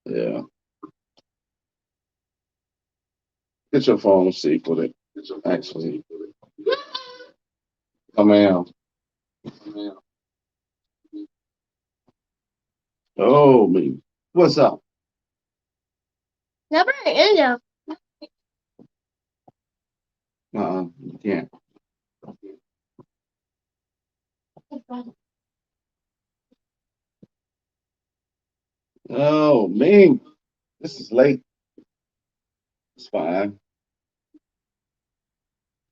Yeah. Get your phone sequel it. Actually. Come on. Oh me. What's up? Never in there. You can't. Oh me. This is late. It's fine.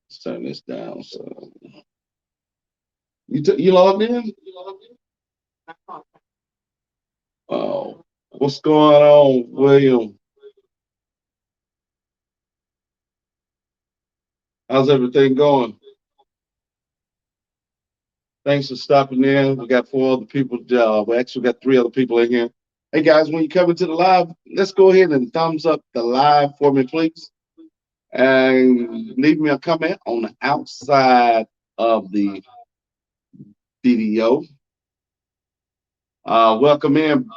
Let's turn this down. So you logged in? Oh, what's going on, William? How's everything going? Thanks for stopping in. We got four other people. We actually got three other people in here. Hey guys, when you come into the live, let's go ahead and thumbs up the live for me, please. And leave me a comment on the outside of the video. Welcome in,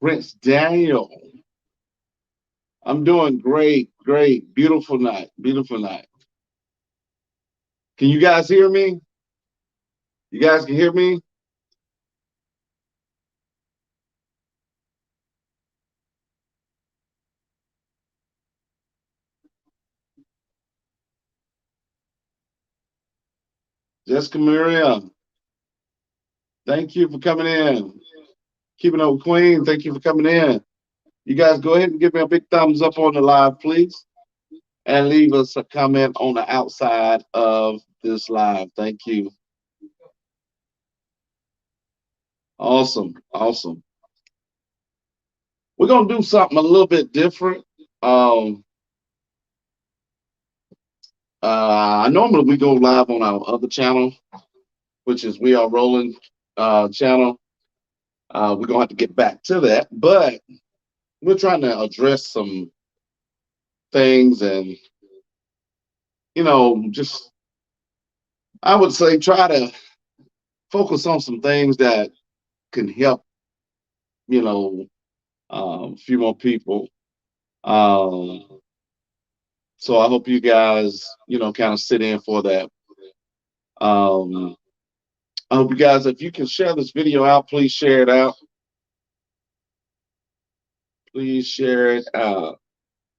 Prince Daniel. I'm doing great, great. Beautiful night, beautiful night. Can you guys hear me? You guys can hear me? Jessica Maria, thank you for coming in. Keeping up with Queen, thank you for coming in. You guys go ahead and give me a big thumbs up on the live, please. And leave us a comment on the outside of this live. Thank you. Awesome, awesome. We're gonna do something a little bit different. Um, Normally we go live on our other channel, which is We Are Rolling channel. We're gonna have to get back to that, but we're trying to address some things and just I would say try to focus on some things that can help, a few more people. Um, so I hope you guys, kind of sit in for that. Um, I hope you guys, if you can share this video out, please share it out. Please share it out.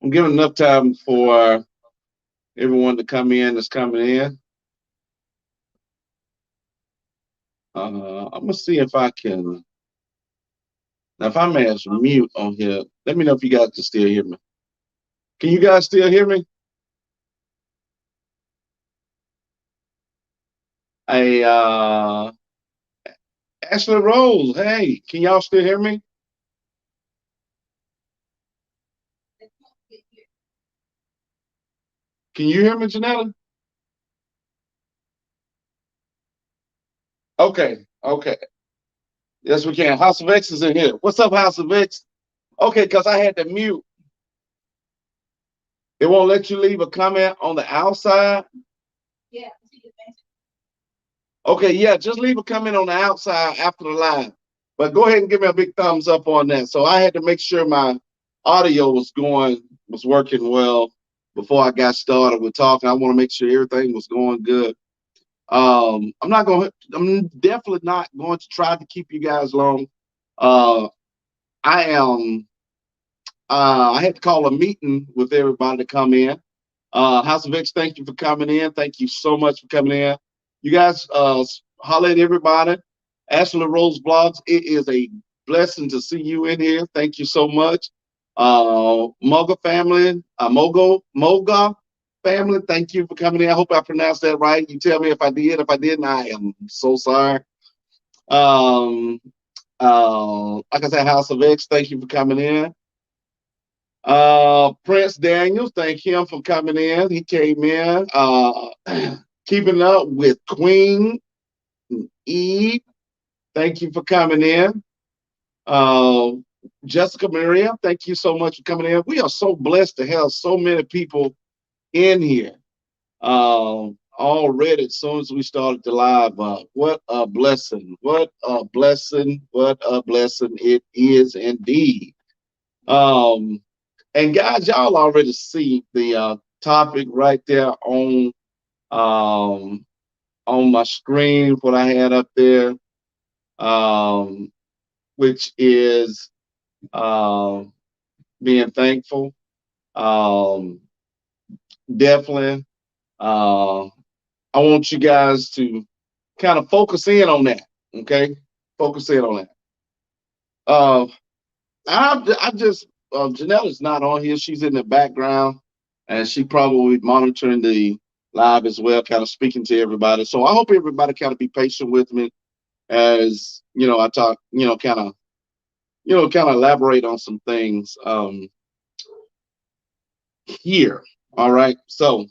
I'm giving enough time for everyone to come in that's coming in. I'm gonna see if I can. Now, if I'm as mute on here, let me know if you guys can still hear me. Can you guys still hear me? Hey, Ashley Rose, hey, can y'all still hear me? Can you hear me, Janetta? Okay, okay. Yes, we can. House of X is in here. What's up, House of X? Okay, because I had to mute. It won't let you leave a comment on the outside. Okay, yeah, just leave a comment on the outside after the live. But go ahead and give me a big thumbs up on that. So I had to make sure my audio was working well before I got started with talking. I want to make sure everything was going good. I'm definitely not going to try to keep you guys long. Uh, I am, I had to call a meeting with everybody to come in. House of X, thank you for coming in. Thank you so much for coming in. You guys, holler at everybody. Ashley Rose Blogs, it is a blessing to see you in here. Thank you so much. Moga family, Moga family, thank you for coming in. I hope I pronounced that right. You tell me if I did. If I didn't, I am so sorry. Um, like I said, House of X, thank you for coming in. Prince Daniels, thank him for coming in. He came in. Keeping up with Queen Eve, thank you for coming in. Uh, Jessica Maria, thank you so much for coming in. We are so blessed to have so many people in here. already as soon as we started the live. What a blessing! What a blessing! What a blessing it is indeed. Um, and guys, y'all already see the topic right there um, on my screen. What I had up there, um, which is um, being thankful. Um, Definitely. Uh, I want you guys to kind of focus in on that. Okay, focus in on that. Uh, I just Janetta's not on here. She's in the background, and she probably monitoring the live as well, kind of speaking to everybody. So I hope everybody kind of be patient with me as I talk. Kind of elaborate on some things here. All right. So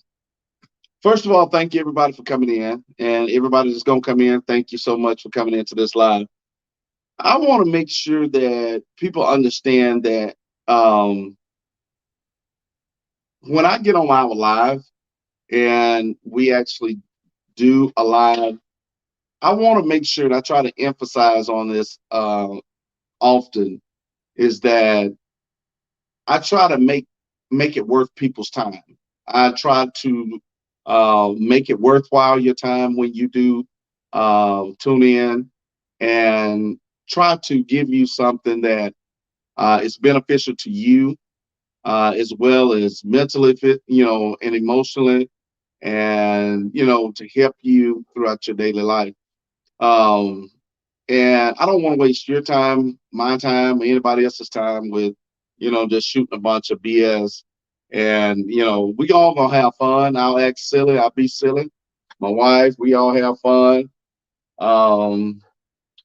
first of all, thank you everybody for coming in, and everybody that's gonna come in. Thank you so much for coming into this live. I want to make sure that people understand that um, when I get on our live and we actually do a live, I want to make sure that I try to emphasize on this often is that I try to make it worth people's time. I try to make it worthwhile your time when you do tune in and try to give you something that is beneficial to you as well as mentally fit, and emotionally, and to help you throughout your daily life. Um, and I don't want to waste your time, my time, or anybody else's time with, just shooting a bunch of BS. And we all gonna have fun. I'll act silly. I'll be silly. My wife, we all have fun. Um,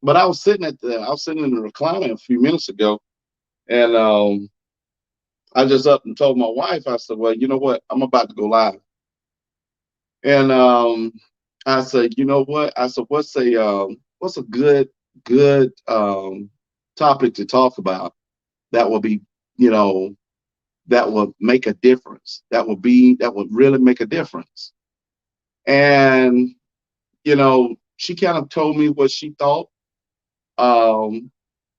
but I was sitting in the recliner a few minutes ago, and I just up and told my wife. I said, "Well, you know what? I'm about to go live." And I said, "You know what?" I said, what's a good topic to talk about that will be, you know, that will make a difference. That would really make a difference." And she kind of told me what she thought, um,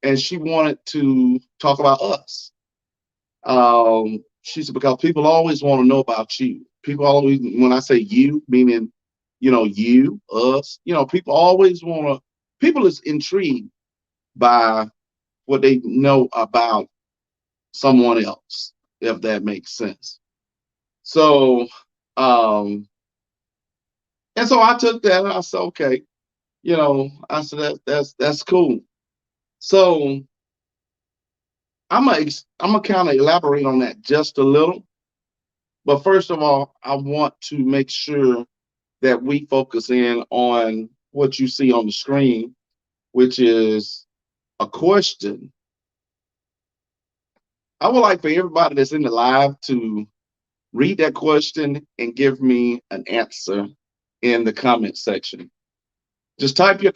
and she wanted to talk about us. She said, because people always want to know about you. People always, when I say you, meaning, you, us, people always want to, people is intrigued by what they know about someone else, if that makes sense. So, um, and so I took that and I said, okay, I said that's cool. So I'm gonna kind of elaborate on that just a little. But first of all, I want to make sure that we focus in on what you see on the screen, which is a question. I would like for everybody that's in the live to read that question and give me an answer in the comment section. Just type your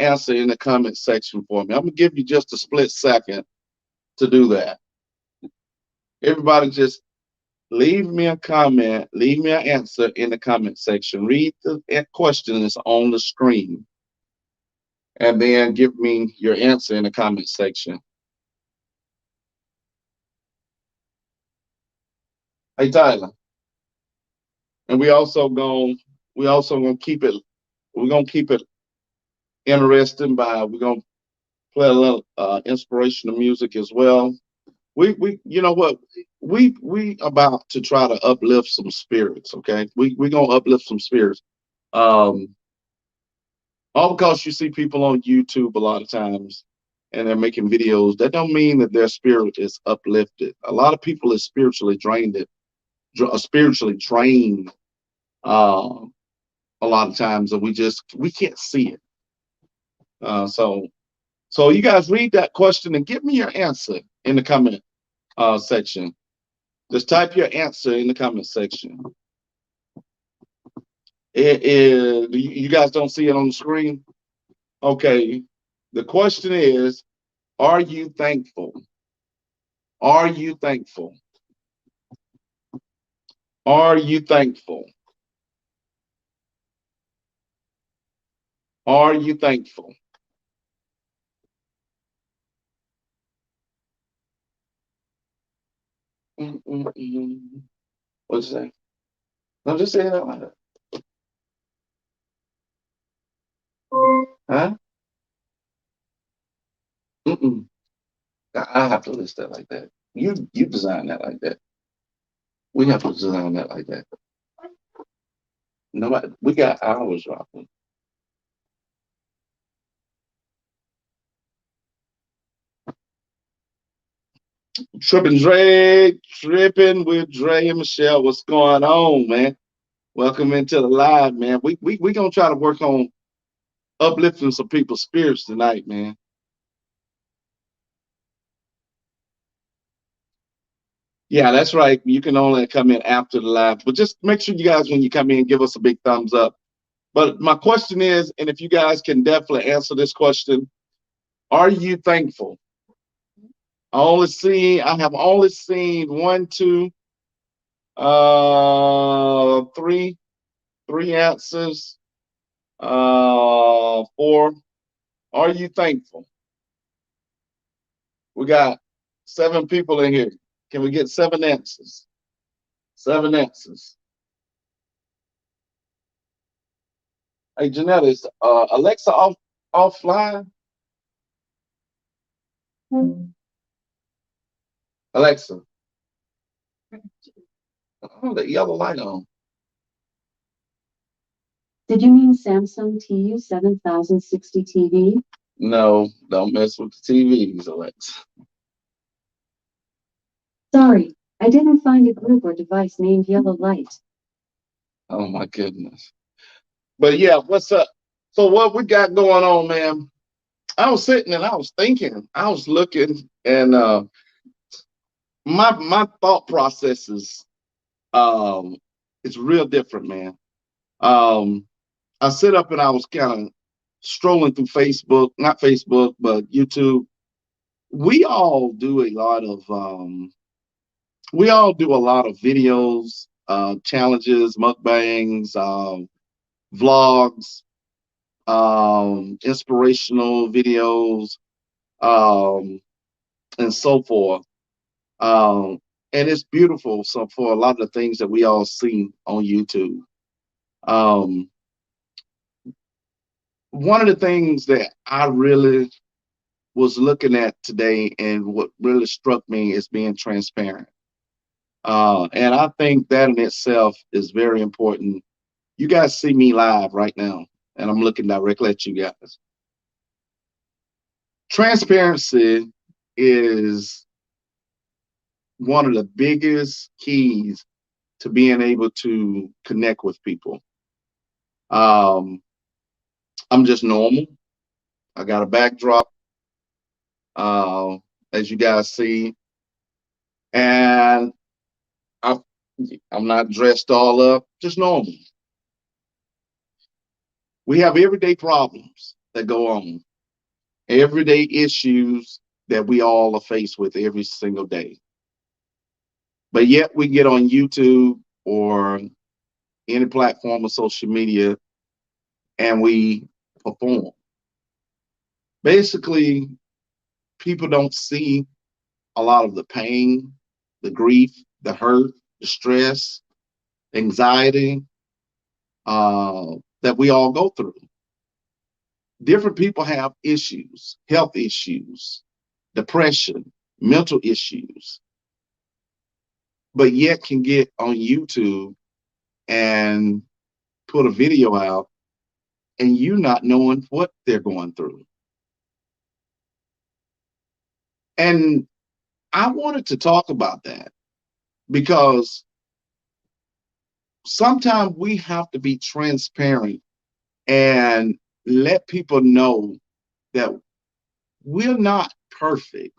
answer in the comment section for me. I'm gonna give you just a split second to do that. Everybody just leave me a comment, leave me an answer in the comment section. Read the question that's on the screen and then give me your answer in the comment section. Hey Tyler, and we also gonna keep it we're gonna keep it interesting by we're gonna play a little inspirational music as well. We you know what we about to try to uplift some spirits, okay? We gonna uplift some spirits. Um, all because you see people on YouTube a lot of times and they're making videos, that don't mean that their spirit is uplifted. A lot of people is spiritually drained uh, a lot of times, and we can't see it. So you guys read that question and give me your answer in the comment section. Just type your answer in the comment section. You guys don't see it on the screen? Okay. The question is, are you thankful? Are you thankful? Are you thankful? Are you thankful? What's that? No, just say it out loud. Huh? Mm-mm. I have to list that like that. You design that like that. We have to design that like that. Nobody, we got hours dropping. Tripping with Dre and Michelle. What's going on, man? Welcome into the live, man. We gonna try to work on uplifting some people's spirits tonight, man. Yeah, that's right. You can only come in after the live, but just make sure you guys, when you come in, give us a big thumbs up. But my question is, and if you guys can definitely answer this question, are you thankful? I have only seen one, two, three, three answers. Four. Are you thankful? We got seven people in here. Can we get seven answers? Seven answers. Hey, Janetta, is Alexa offline? Alexa, oh, the yellow light on. Did you mean Samsung TU 7060 TV? No, don't mess with the TVs, Alexa. Sorry, I didn't find a group or device named Yellow Light. Oh my goodness. But yeah, what's up? So what we got going on, man? I was sitting and I was thinking, I was looking, and my thought processes it's real different, man. Um, I sit up and I was kind of strolling through Facebook, not Facebook, but YouTube. We all do a lot of videos, challenges, mukbangs, vlogs, inspirational videos, um, and so forth. Um, and it's beautiful. So for a lot of the things that we all see on YouTube, um, one of the things that I really was looking at today and what really struck me is being transparent. And I think that in itself is very important. You guys see me live right now, and I'm looking directly at you guys. Transparency is one of the biggest keys to being able to connect with people. Um, I'm just normal. I got a backdrop, uh, as you guys see, and I, I'm not dressed all up, just normal. We have everyday problems that go on, everyday issues that we all are faced with every single day. But yet we get on YouTube or any platform of social media and we perform. Basically, people don't see a lot of the pain, the grief, the hurt, the stress, anxiety that we all go through. Different people have issues, health issues, depression, mental issues, but yet can get on YouTube and put a video out and you not knowing what they're going through. And I wanted to talk about that because sometimes we have to be transparent and let people know that we're not perfect.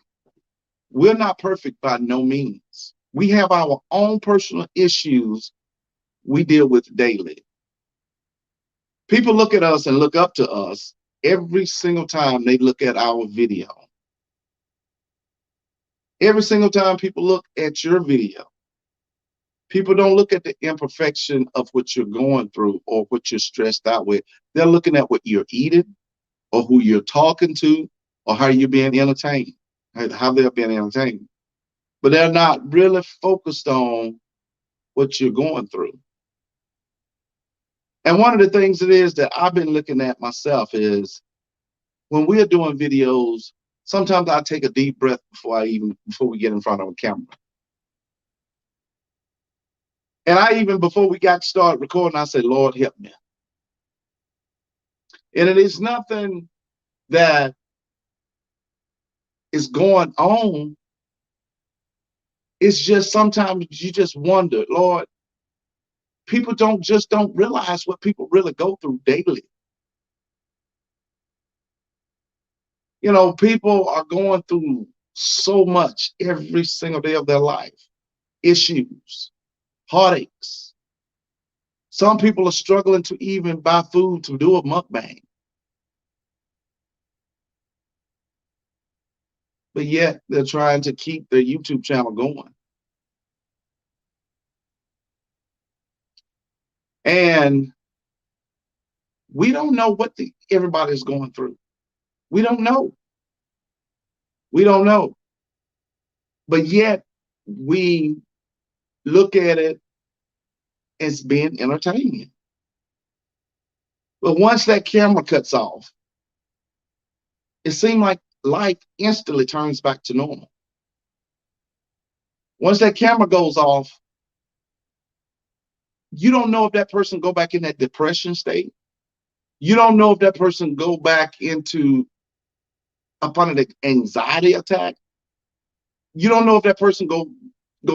We're not perfect by no means. We have our own personal issues we deal with daily. People look at us and look up to us every single time they look at our video. Every single time people look at your video, People don't look at the imperfection of what you're going through or what you're stressed out with. They're looking at what you're eating or who you're talking to or how you're being entertained, how they're being entertained. But they're not really focused on what you're going through. And one of the things it is that I've been looking at myself is when we're doing videos, sometimes I take a deep breath before we get in front of a camera. And I even before we got started recording, I said, Lord, help me. And it is nothing that is going on. It's just sometimes you just wonder, Lord, people don't realize what people really go through daily. You know, people are going through so much every single day of their life. Issues, heartaches. Some people are struggling to even buy food to do a mukbang. But yet they're trying to keep their YouTube channel going. And we don't know what everybody is going through. We don't know. We don't know. But yet we look at it as being entertaining. But once that camera cuts off, it seems like life instantly turns back to normal. Once that camera goes off, you don't know if that person go back in that depression state. You don't know if that person go back into upon an anxiety attack. You don't know if that person go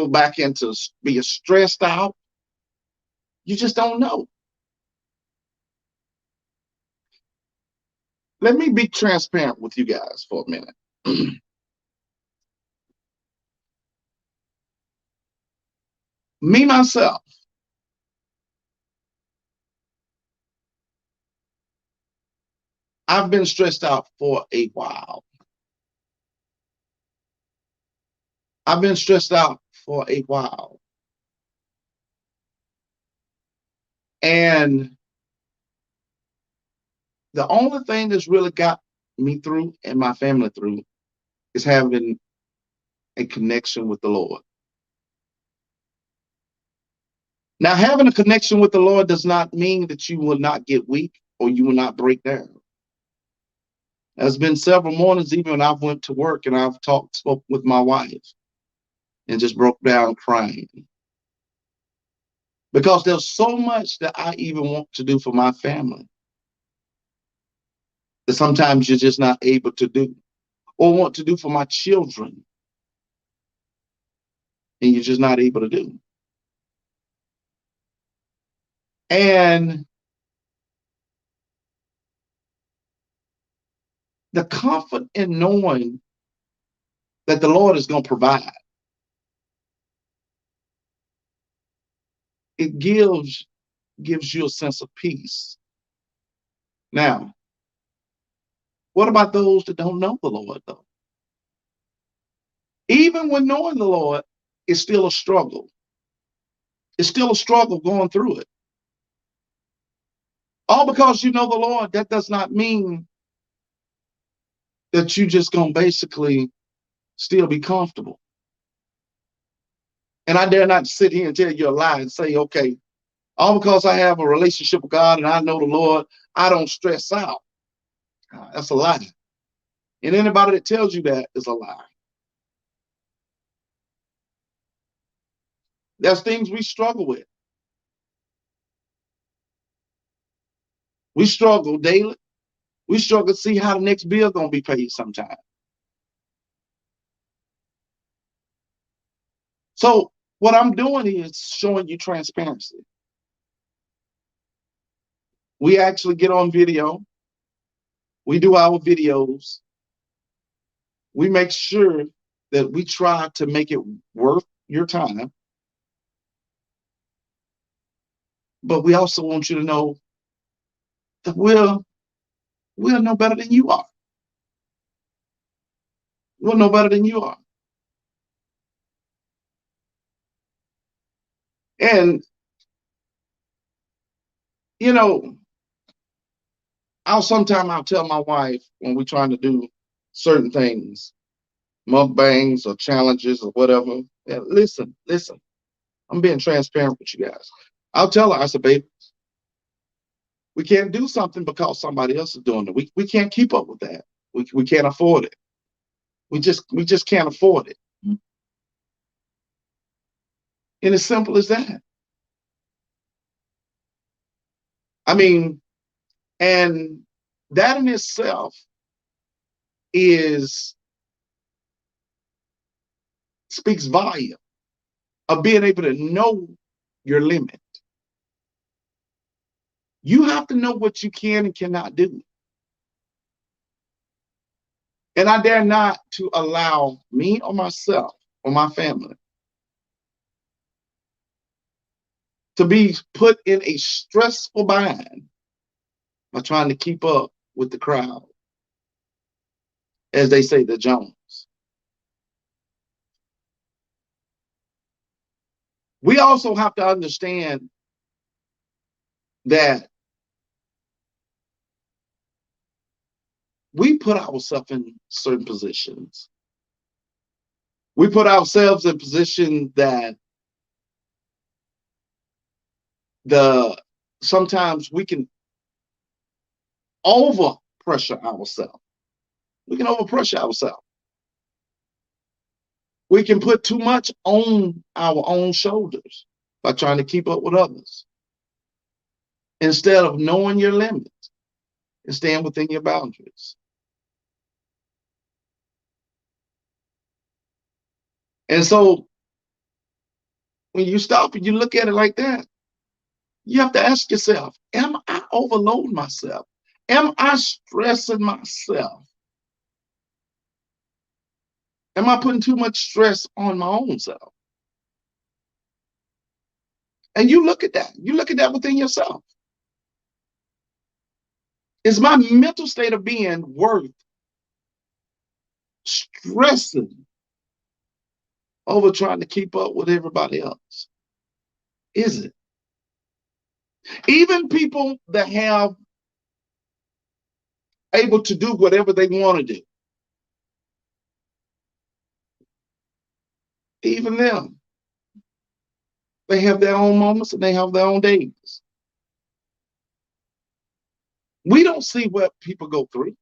back into being stressed out. You just don't know. Let me be transparent with you guys for a minute. Me, myself, I've been stressed out for a while. I've been stressed out for a while. And the only thing that's really got me through and my family through is having a connection with the Lord. Now, having a connection with the Lord does not mean that you will not get weak or you will not break down. There's been several mornings, even when I've went to work and I've spoke with my wife and just broke down crying. Because there's so much that I even want to do for my family that sometimes you're just not able to do, or want to do for my children and you're just not able to do. And the comfort in knowing that the Lord is going to provide, it gives you a sense of peace. Now, what about those that don't know the Lord, though? Even when knowing the Lord, it's still a struggle. It's still a struggle going through it. All because you know the Lord, that does not mean that you just going to basically still be comfortable. And I dare not sit here and tell you a lie and say, okay, all because I have a relationship with God and I know the Lord, I don't stress out. That's a lie. And anybody that tells you that is a lie. There's things we struggle with. We struggle daily. We struggle to see how the next bill gonna be paid sometime. So what I'm doing is showing you transparency. We actually get on video. We do our videos. We make sure that we try to make it worth your time. But we also want you to know that we'll know better than you are. We'll know better than you are. And, you know, I'll tell my wife when we're trying to do certain things, mukbangs or challenges or whatever. Yeah, listen, I'm being transparent with you guys. I'll tell her, I said, babe, we can't do something because somebody else is doing it. We can't keep up with that. We can't afford it. We just can't afford it. And as simple as that. I mean, and that in itself is speaks volume of being able to know your limit. You have to know what you can and cannot do. And I dare not to allow me or myself or my family to be put in a stressful bind by trying to keep up with the crowd, as they say, the Jones. We also have to understand that we put ourselves in certain positions. We put ourselves in positions that sometimes we can over pressure ourselves. We can overpressure ourselves. We can put too much on our own shoulders by trying to keep up with others instead of knowing your limits and staying within your boundaries. And so when you stop and you look at it like that, you have to ask yourself, am I overloading myself? Am I stressing myself? Am I putting too much stress on my own self? And you look at that. You look at that within yourself. Is my mental state of being worth stressing over trying to keep up with everybody else? Is it? Even people that have able to do whatever they want to do, even them, they have their own moments and they have their own days. We don't see what people go through.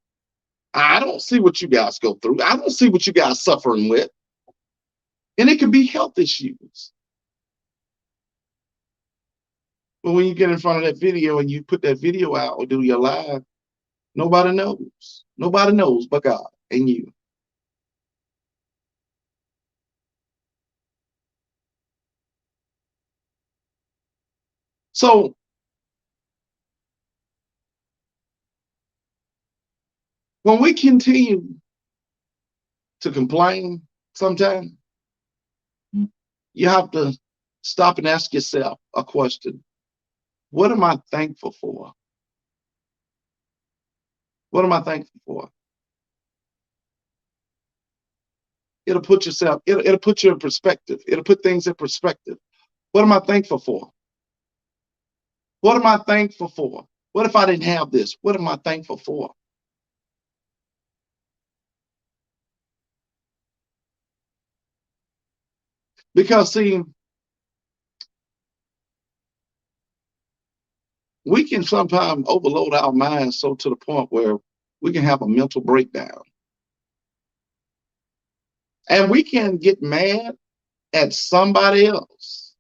I don't see what you guys go through. I don't see what you guys suffering with. And it could be health issues. But when you get in front of that video and you put that video out or do your live, nobody knows. Nobody knows but God and you. So when we continue to complain sometimes, you have to stop and ask yourself a question. What am I thankful for? What am I thankful for? It'll put yourself, it'll put you in perspective. It'll put things in perspective. What am I thankful for? What am I thankful for? What if I didn't have this? What am I thankful for? Because see, we can sometimes overload our minds so to the point where we can have a mental breakdown. And we can get mad at somebody else.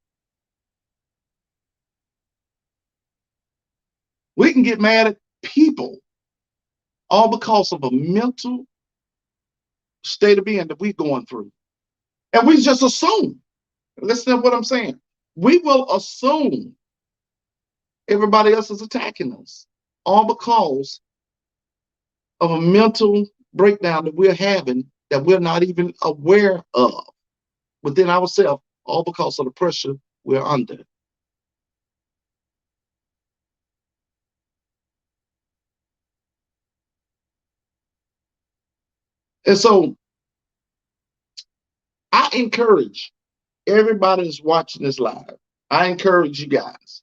We can get mad at people all because of a mental state of being that we're going through. And we just assume, listen to what I'm saying. We will assume everybody else is attacking us, all because of a mental breakdown that we're having that we're not even aware of within ourselves, all because of the pressure we're under. And so I encourage everybody that's watching this live I encourage you guys,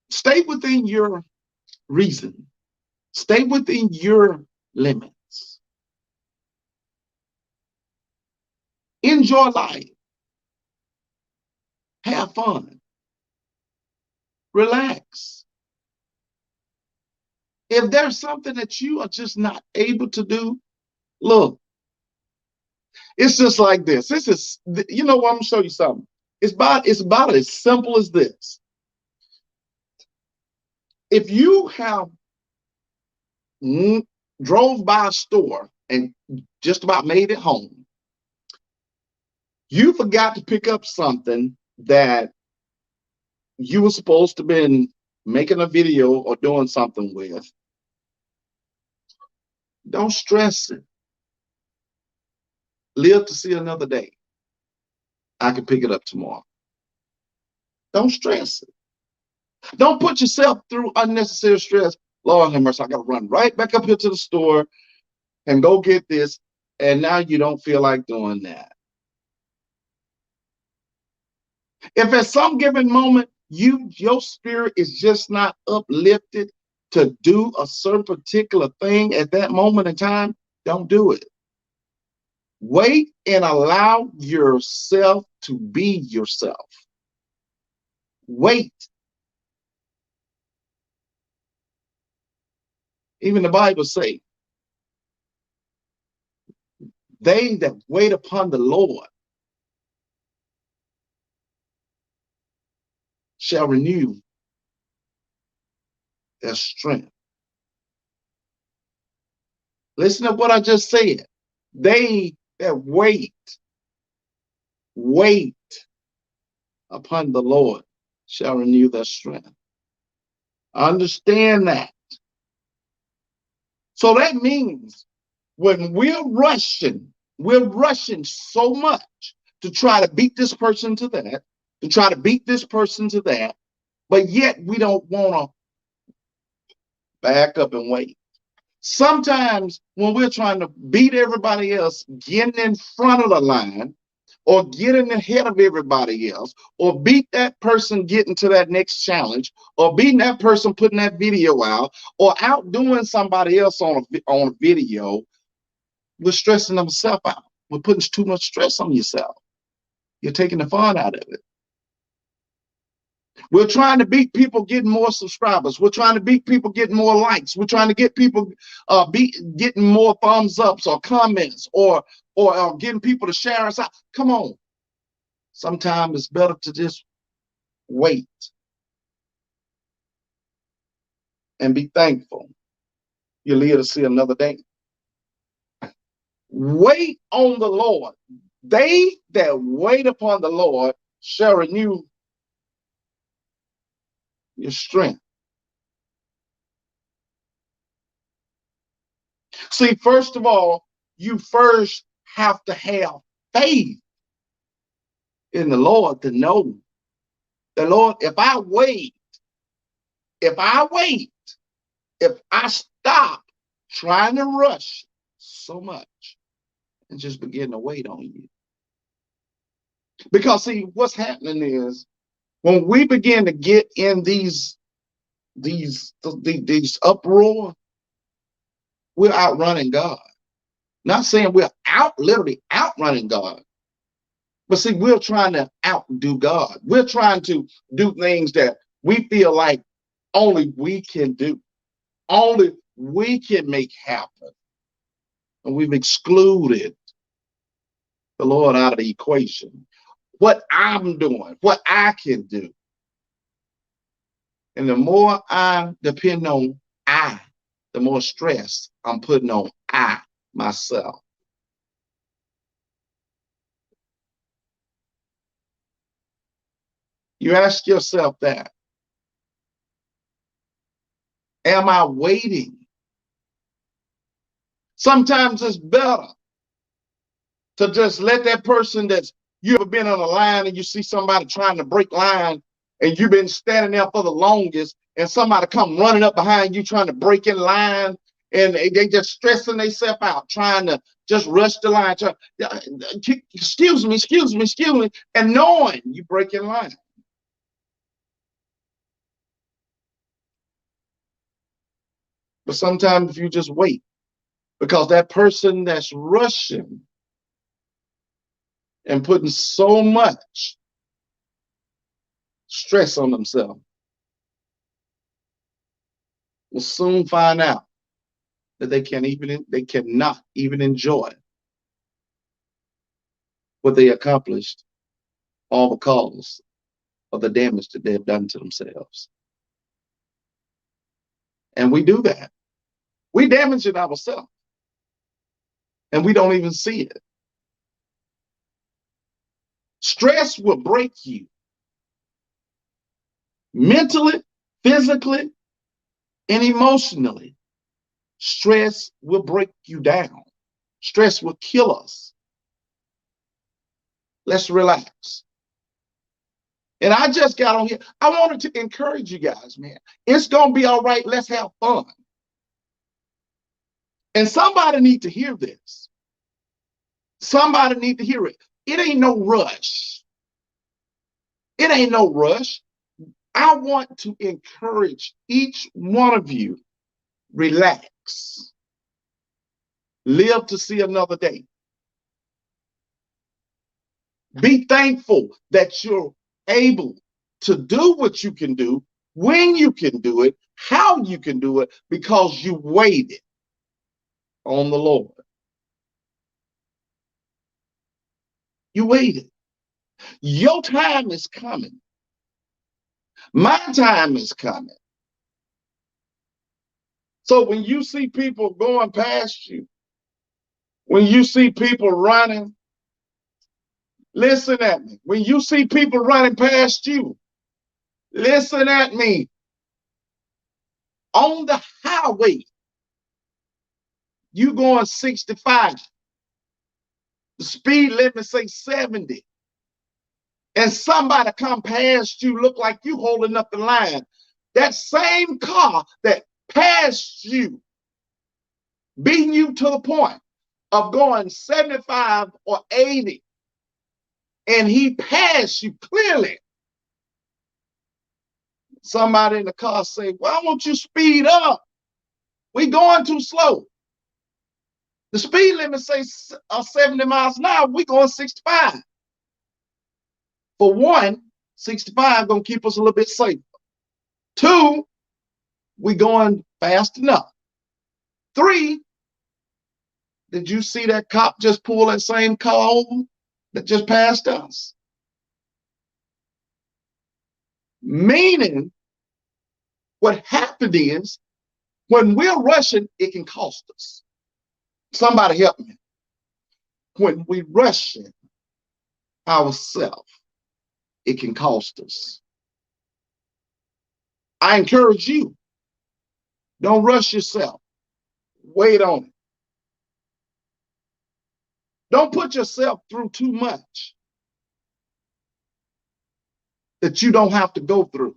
stay within your reason. Stay within your limits. Enjoy life. Have fun. Relax. If there's something that you are just not able to do, look, it's just like this. This is, you know what? I'm gonna show you something. It's about as simple as this. If you have drove by a store and just about made it home, you forgot to pick up something that you were supposed to been making a video or doing something with, don't stress it. Live to see another day. I can pick it up tomorrow. Don't stress it. Don't put yourself through unnecessary stress. Lord have mercy, I got to run right back up here to the store and go get this. And now you don't feel like doing that. If at some given moment your spirit is just not uplifted to do a certain particular thing at that moment in time, don't do it. Wait and allow yourself to be yourself. Wait. Even the Bible says, they that wait upon the Lord shall renew their strength. Listen to what I just said. They that wait upon the Lord shall renew their strength. Understand that. So that means when we're rushing so much to try to beat this person to that, to try to beat this person to that, but yet we don't want to back up and wait. Sometimes when we're trying to beat everybody else, getting in front of the line, or getting ahead of everybody else, or beat that person getting to that next challenge, or beating that person putting that video out, or outdoing somebody else on a video, we're stressing themselves out. We're putting too much stress on yourself. You're taking the fun out of it. We're trying to beat people getting more subscribers. We're trying to beat people getting more likes. We're trying to get people getting more thumbs ups or comments, or getting people to share us out. Come on. Sometimes it's better to just wait and be thankful. You live to see another day. Wait on the Lord. They that wait upon the Lord shall renew your strength. See, first of all, you first have to have faith in the Lord to know the Lord. If I wait, if I stop trying to rush so much and just begin to wait on you. Because see, what's happening is when we begin to get in these uproar, we're outrunning God. Not saying we're literally outrunning God, but see, we're trying to outdo God. We're trying to do things that we feel like only we can do, only we can make happen. And we've excluded the Lord out of the equation. What I'm doing, what I can do. And the more I depend on I, the more stress I'm putting on I, myself. You ask yourself that. Am I waiting? Sometimes it's better to just let that person that's, you ever been on a line and you see somebody trying to break line and you've been standing there for the longest and somebody come running up behind you trying to break in line, and they just stressing themselves out trying just rush the line. Excuse me, excuse me, excuse me, and knowing you break in line. But sometimes if you just wait, because that person that's rushing and putting so much stress on themselves will soon find out that they cannot even enjoy what they accomplished, all because of the damage that they have done to themselves. And we do that. We damage it ourselves, and we don't even see it. Stress will break you mentally, physically, and emotionally. Stress will break you down. Stress will kill us. Let's relax. And I just got on here. I wanted to encourage you guys, man. It's going to be all right. Let's have fun. And somebody need to hear this. Somebody need to hear it. It ain't no rush. It ain't no rush. I want to encourage each one of you, relax. Live to see another day. Be thankful that you're able to do what you can do, when you can do it, how you can do it, because you waited on the Lord. You waited. Your time is coming. My time is coming. So when you see people going past you, when you see people running, listen at me. When you see people running past you, listen at me. On the highway, you going 65. The speed limit say 70. And somebody come past you, look like you holding up the line. That same car that passed you, beating you to the point of going 75 or 80, and he passed you clearly. Somebody in the car say, why won't you speed up? We going too slow. The speed limit says 70 miles an hour. We going 65. For one, 65 gonna keep us a little bit safer. Two, we going fast enough. Three, did you see that cop just pull that same car over that just passed us? Meaning, what happened is, when we're rushing, it can cost us. Somebody help me. When we rushing ourselves, it can cost us. I encourage you, don't rush yourself. Wait on it. Don't put yourself through too much that you don't have to go through.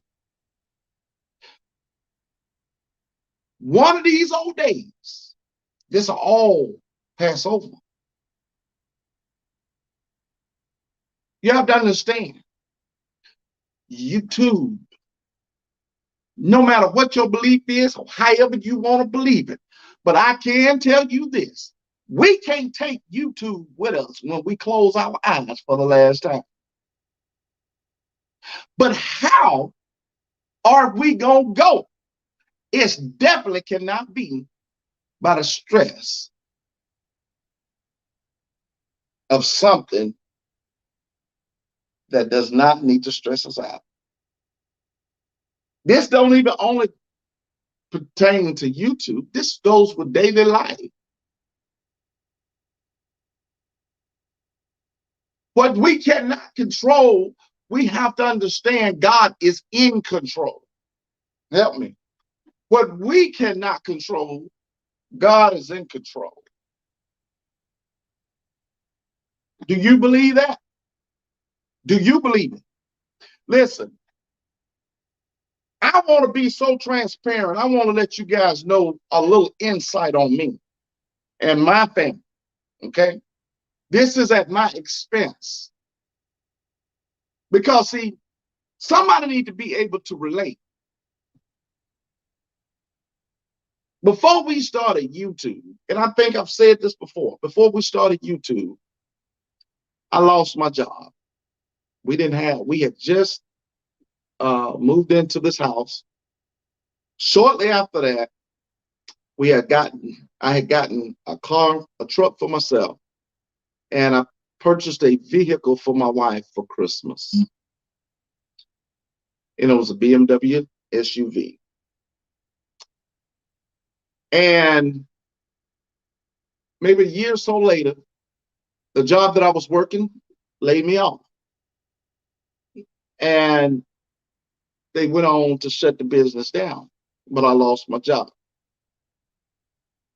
One of these old days, this will all pass over. You have to understand, YouTube, no matter what your belief is, or however you want to believe it, but I can tell you this, we can't take YouTube with us when we close our eyes for the last time. But how are we going to go? It definitely cannot be by the stress of something that does not need to stress us out. This don't even only pertain to YouTube. This goes with daily life. What we cannot control, we have to understand God is in control. Help me. What we cannot control, God is in control. Do you believe that? Do you believe it? Listen, I want to be so transparent. I want to let you guys know a little insight on me and my family Okay? This is at my expense. Because, see, somebody need to be able to relate. Before we started YouTube, and I think I've said this before we started YouTube, I lost my job. We had just moved into this house. Shortly after that, I had gotten a truck for myself, and I purchased a vehicle for my wife for Christmas. And it was a BMW SUV. And maybe a year or so later, the job that I was working laid me off. And they went on to shut the business down, but I lost my job.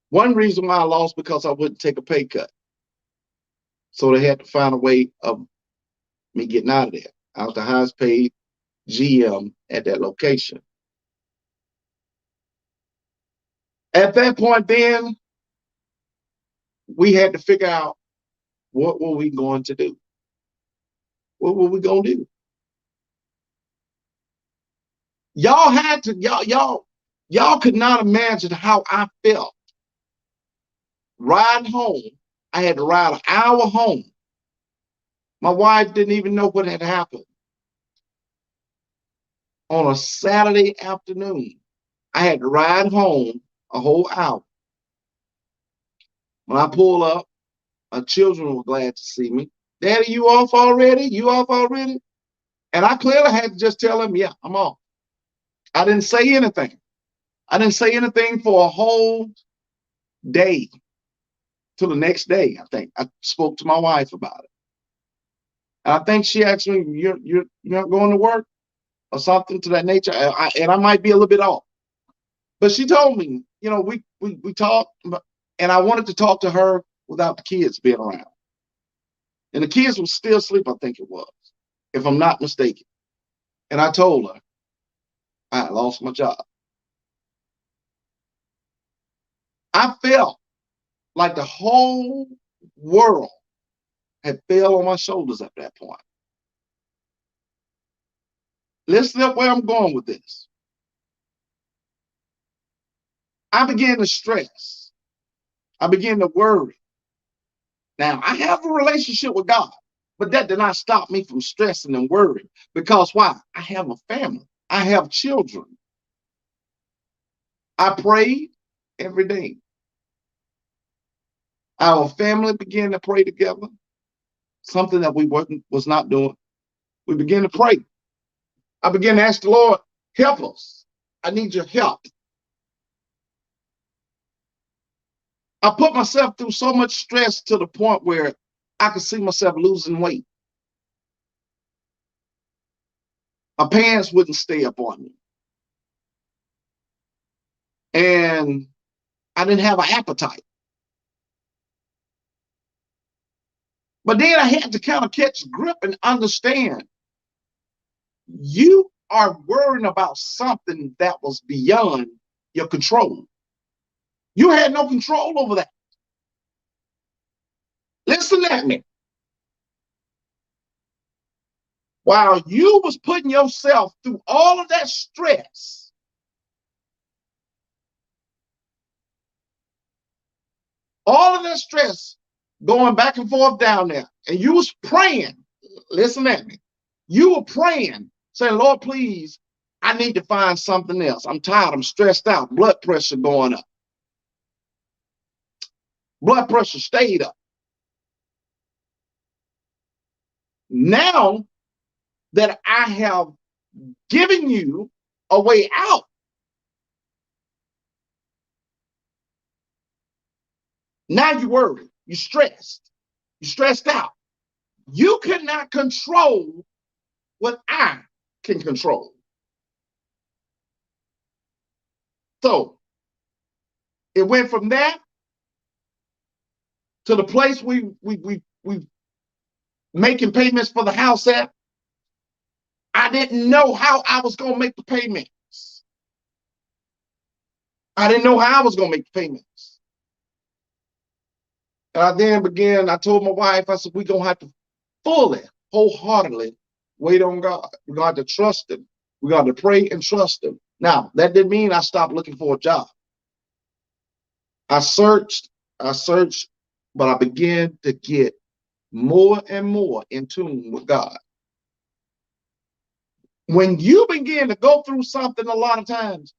One reason why I lost because I wouldn't take a pay cut. So they had to find a way of me getting out of there. I was the highest paid GM at that location. At that point then, we had to figure out what were we going to do? What were we going to do? Y'all could not imagine how I felt. Riding home, I had to ride an hour home. My wife didn't even know what had happened. On a Saturday afternoon, I had to ride home a whole hour. When I pulled up, my children were glad to see me. Daddy, you off already? You off already? And I clearly had to just tell them, yeah, I'm off. I didn't say anything. I didn't say anything for a whole day. Till the next day, I think. I spoke to my wife about it. And I think she asked me, you're not going to work? Or something to that nature. And I might be a little bit off. But she told me, we talked, and I wanted to talk to her without the kids being around. And the kids were still asleep, I think it was, if I'm not mistaken. And I told her I lost my job. I felt like the whole world had fell on my shoulders at that point. Listen up where I'm going with this. I began to stress. I began to worry. Now, I have a relationship with God, but that did not stop me from stressing and worrying. Because why? I have a family. I have children. I prayed every day. Our family began to pray together, something that we was not doing. We began to pray. I began to ask the Lord, help us. I need your help. I put myself through so much stress to the point where I could see myself losing weight. My pants wouldn't stay up on me. And I didn't have an appetite. But then I had to kind of catch grip and understand you are worrying about something that was beyond your control. You had no control over that. Listen at me. While you was putting yourself through all of that stress, going back and forth down there, and you was praying, listen at me, you were praying, saying, Lord, please, I need to find something else. I'm tired, I'm stressed out, blood pressure going up. Blood pressure stayed up. Now that I have given you a way out, now you're worried, you're stressed out. You cannot control what I can control. So it went from that to the place we making payments for the house at. I didn't know how I was going to make the payments. I didn't know how I was going to make the payments. And I told my wife, I said, we're going to have to fully, wholeheartedly wait on God. We're going to have to trust him. We're going to pray and trust him. Now, that didn't mean I stopped looking for a job. I searched, but I began to get more and more in tune with God. When you begin to go through something a lot of times,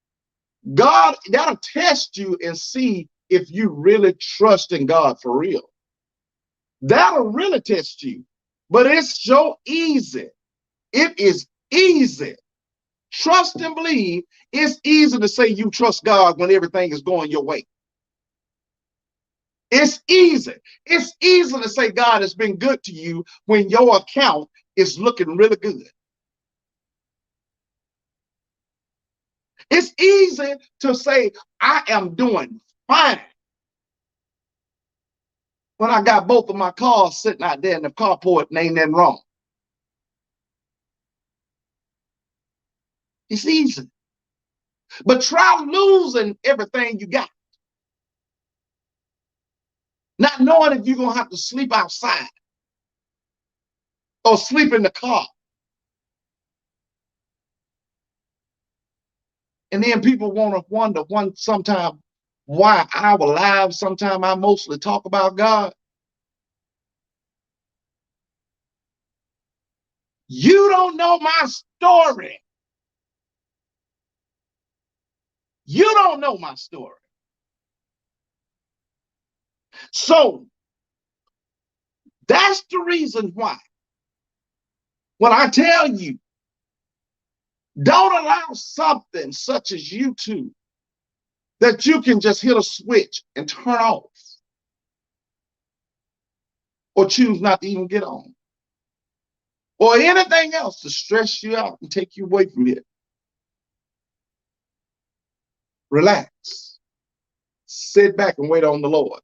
God, that'll test you and see if you really trust in God for real. That'll really test you. But it's so easy. It is easy. Trust and believe. It's easy to say you trust God when everything is going your way. It's easy. It's easy to say God has been good to you when your account is looking really good. It's easy to say I am doing fine when I got both of my cars sitting out there in the carport and ain't nothing wrong. It's easy. But try losing everything you got, not knowing if you're going to have to sleep outside or sleep in the car. And then people want to wonder sometimes why our lives, sometimes I mostly talk about God. You don't know my story. You don't know my story. So that's the reason why when I tell you, don't allow something such as YouTube that you can just hit a switch and turn off or choose not to even get on or anything else to stress you out and take you away from it. Relax, sit back and wait on the Lord.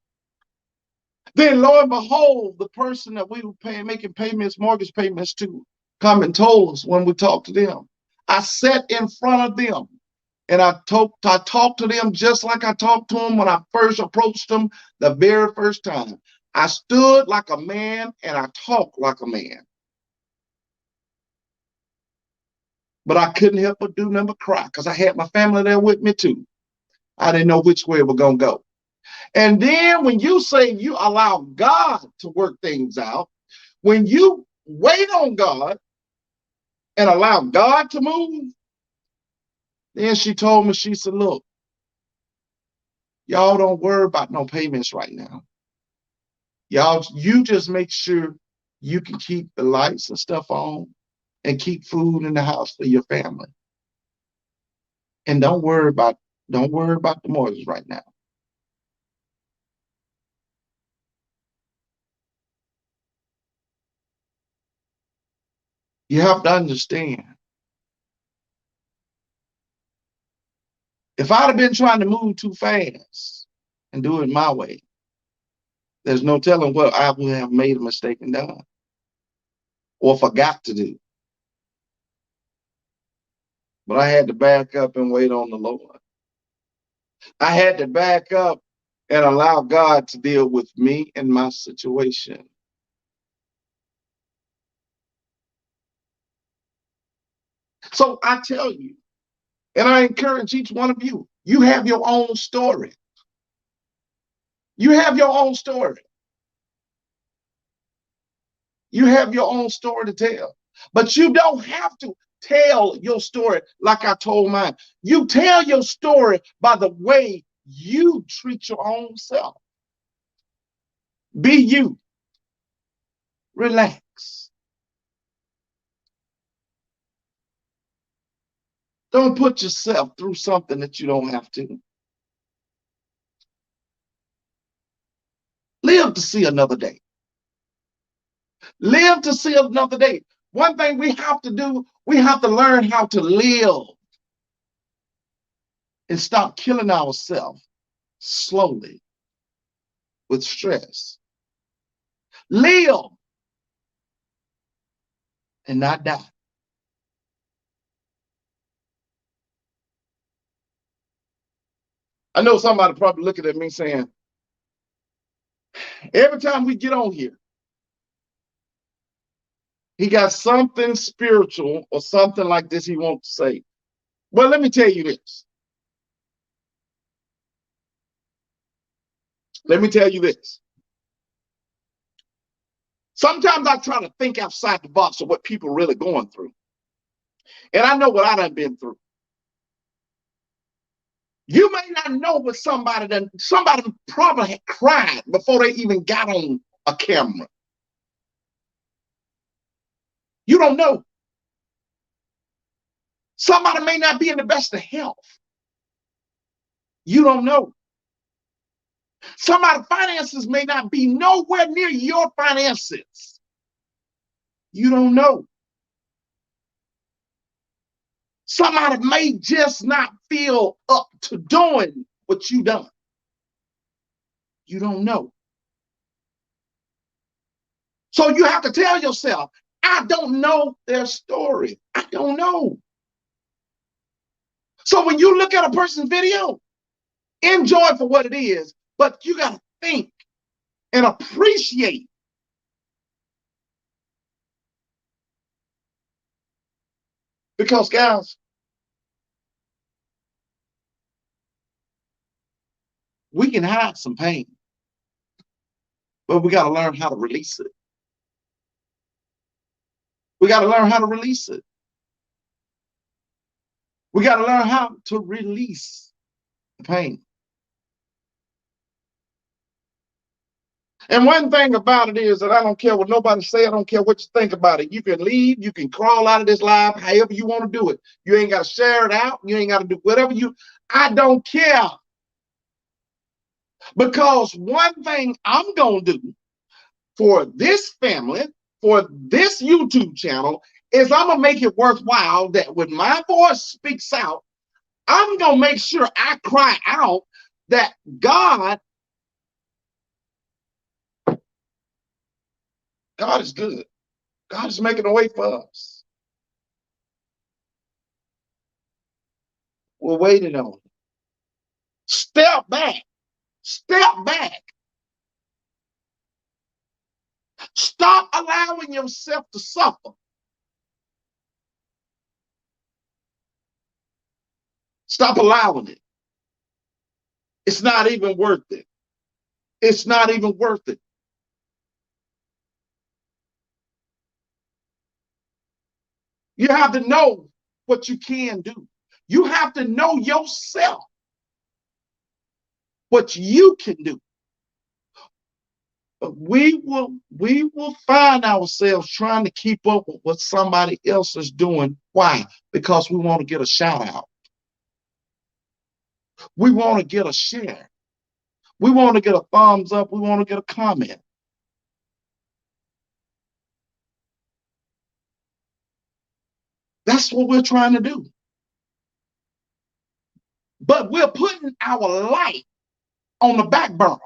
Then lo and behold, the person that we were making payments, mortgage payments to, come and told us when we talked to them. I sat in front of them and I talked to them just like I talked to them when I first approached them the very first time. I stood like a man and I talked like a man. But I couldn't help but do nothing but cry because I had my family there with me too. I didn't know which way we're going to go. And then when you say you allow God to work things out, when you wait on God and allow God to move, then she told me, she said, look, y'all don't worry about no payments right now. Y'all, you just make sure you can keep the lights and stuff on and keep food in the house for your family. And don't worry about the mortgage right now. You have to understand, if I'd have been trying to move too fast and do it my way, there's no telling what I would have made a mistake and done or forgot to do. But I had to back up and wait on the Lord. I had to back up and allow God to deal with me and my situation. So I tell you, and I encourage each one of you, you have your own story. You have your own story. You have your own story to tell. But you don't have to tell your story like I told mine. You tell your story by the way you treat your own self. Be you. Relax. Don't put yourself through something that you don't have to. Live to see another day. Live to see another day. One thing we have to do, we have to learn how to live and stop killing ourselves slowly with stress. Live and not die. I know somebody probably looking at me saying, Every time we get on here, he got something spiritual or something like this he wants to say. Well, let me tell you this. Let me tell you this. Sometimes I try to think outside the box of what people are really going through. And I know what I done been through. You may not know what somebody probably had cried before they even got on a camera. You don't know. Somebody may not be in the best of health. You don't know. Somebody's finances may not be nowhere near your finances. You don't know. Somebody may just not feel up to doing what you done. You don't know. So you have to tell yourself, I don't know their story. I don't know. So when you look at a person's video, enjoy it for what it is, but you got to think and appreciate. Because, guys, we can hide some pain, but we got to learn how to release it. We got to learn how to release it. We got to learn how to release the pain. And one thing about it is that I don't care what nobody say. I don't care what you think about it. You can leave. You can crawl out of this live however you want to do it. You ain't got to share it out. You ain't got to do whatever you. I don't care. Because one thing I'm going to do for this family, for this YouTube channel, is I'm going to make it worthwhile that when my voice speaks out, I'm going to make sure I cry out that God is good. God is making a way for us. We're waiting on it. Step back. Step back. Stop allowing yourself to suffer. Stop allowing it. It's not even worth it. It's not even worth it. You have to know what you can do. You have to know yourself what you can do. But we will find ourselves trying to keep up with what somebody else is doing. Why? Because we want to get a shout out. We want to get a share. We want to get a thumbs up. We want to get a comment. That's what we're trying to do. But we're putting our life on the back burner.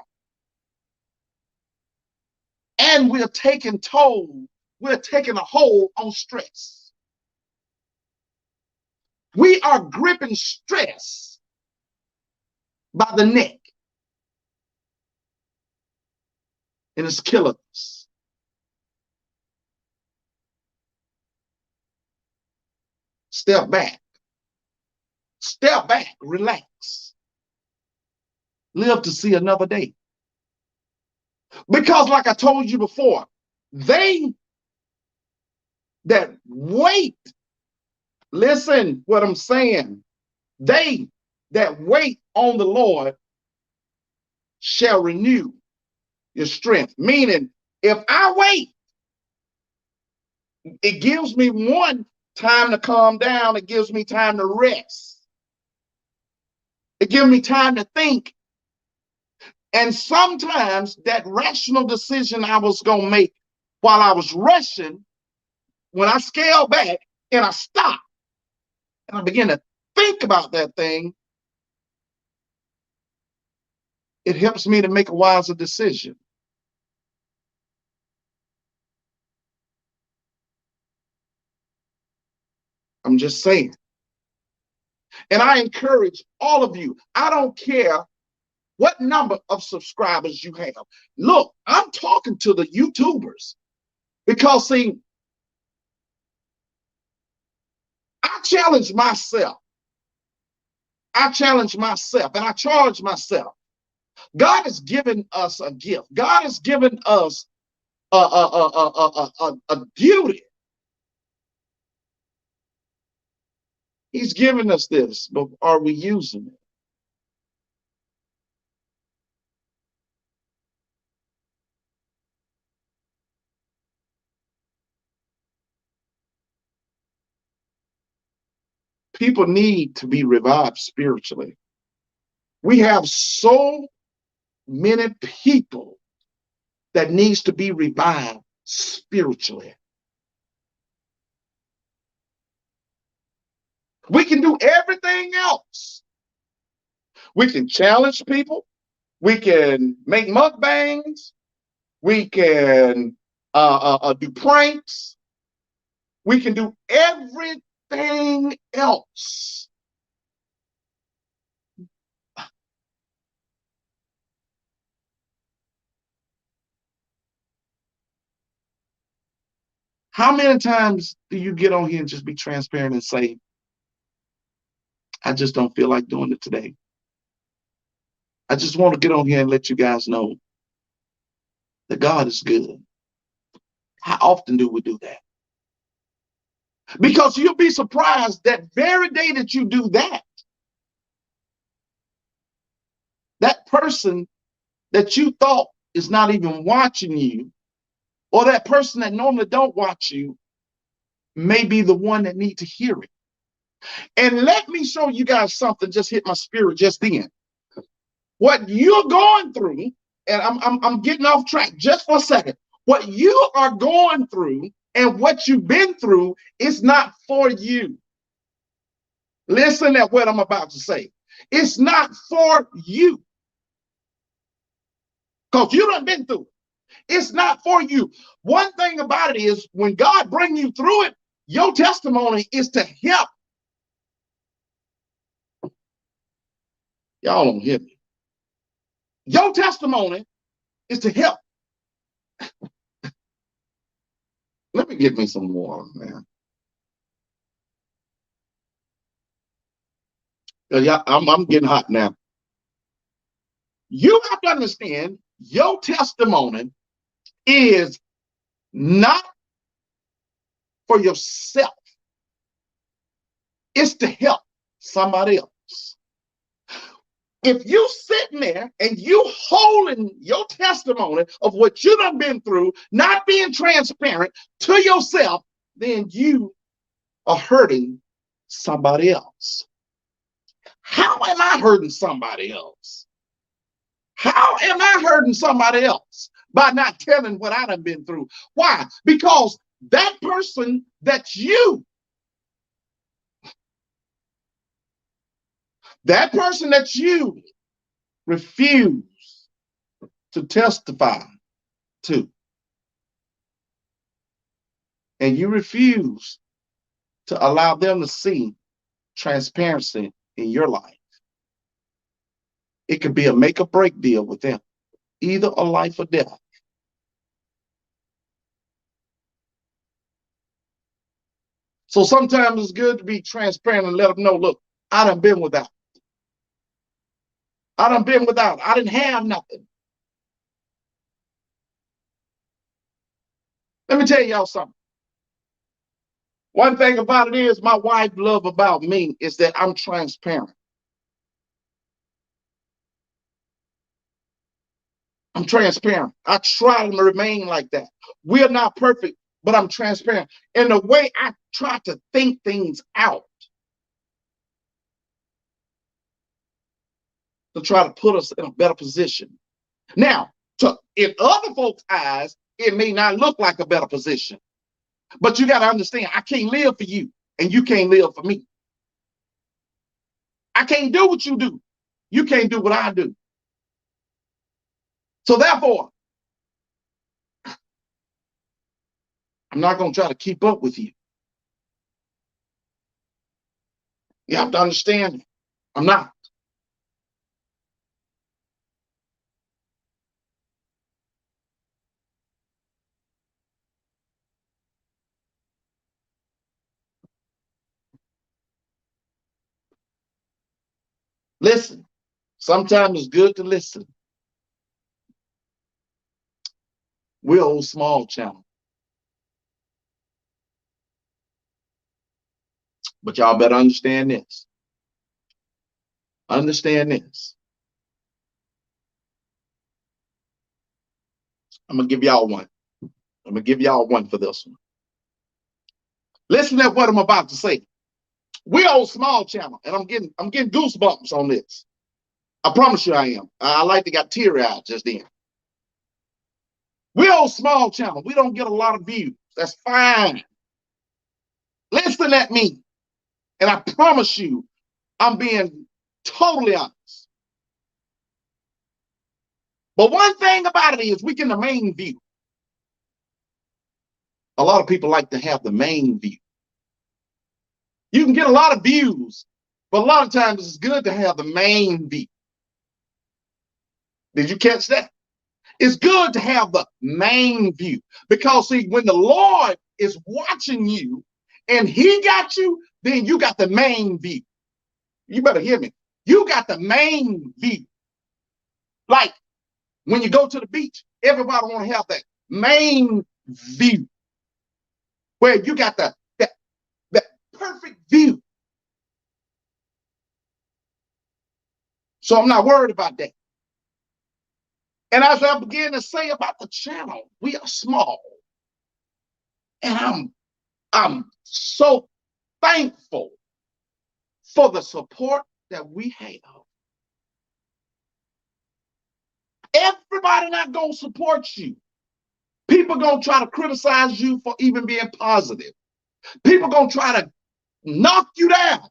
And we're taking a hold on stress. We are gripping stress by the neck. And it's killing us. Step back. Step back. Relax. Live to see another day. Because like I told you before, they that wait, listen what I'm saying, they that wait on the Lord shall renew your strength. Meaning, if I wait, it gives me one time to calm down. It gives me time to rest. It gives me time to think. And sometimes that rational decision I was going to make while I was rushing, when I scale back and I stop and I begin to think about that thing, it helps me to make a wiser decision. I'm just saying. And I encourage all of you, I don't care what number of subscribers you have. Look, I'm talking to the YouTubers because, see, I challenge myself. I challenge myself and I charge myself. God has given us a gift. God has given us a duty. He's given us this, but are we using it? People need to be revived spiritually. We have so many people that needs to be revived spiritually. We can do everything else. We can challenge people. We can make mukbangs. We can do pranks. We can do everything else. How many times do you get on here and just be transparent and say, I just don't feel like doing it today? I just want to get on here and let you guys know that God is good. How often do we do that? Because you'll be surprised that very day that you do that, that person that you thought is not even watching you, or that person that normally don't watch you, may be the one that need to hear it. And let me show you guys something just hit my spirit just then. What you're going through, and I'm getting off track just for a second. What you are going through and what you've been through is not for you. Listen at what I'm about to say. It's not for you. Because you done been through it. It's not for you. One thing about it is when God bring you through it, your testimony is to help. Y'all don't hear me. Your testimony is to help. Let me get me some water, man. Yeah, I'm getting hot now. You have to understand your testimony is not for yourself. It's to help somebody else. If you sitting there and you holding your testimony of what you done been through, not being transparent to yourself, then you are hurting somebody else. How am I hurting somebody else? How am I hurting somebody else? By not telling what I done been through. Why? Because that person that you refuse to testify to, and you refuse to allow them to see transparency in your life, it could be a make or break deal with them, either a life or death. So sometimes it's good to be transparent and let them know, look, I done been without. I done been without. I didn't have nothing. Let me tell y'all something. One thing about it is my wife love about me is that I'm transparent. I'm transparent. I try to remain like that. We're not perfect, but I'm transparent. And the way I try to think things out to try to put us in a better position. Now, in other folks' eyes, it may not look like a better position. But you got to understand, I can't live for you, and you can't live for me. I can't do what you do. You can't do what I do. So therefore, I'm not going to try to keep up with you. You have to understand, I'm not. Listen. Sometimes it's good to listen. We're old small channel. But y'all better understand this. Understand this. I'm going to give y'all one. I'm going to give y'all one for this one. Listen to what I'm about to say. We're old small channel, and I'm getting goosebumps on this. I promise you I am. I like to got teary eyed just then. We're old small channel. We don't get a lot of views. That's fine. Listen at me. And I promise you, I'm being totally honest. But one thing about it is we get the main view. A lot of people like to have the main view. You can get a lot of views, but a lot of times it's good to have the main view. Did you catch that? It's good to have the main view because, see, when the Lord is watching you and he got you, then you got the main view. You better hear me. You got the main view. Like when you go to the beach, everybody want to have that main view where you got that perfect view. So I'm not worried about that. And as I began to say about the channel, we are small. And I'm so thankful for the support that we have. Everybody not gonna support you. People gonna try to criticize you for even being positive. People gonna try to knock you down,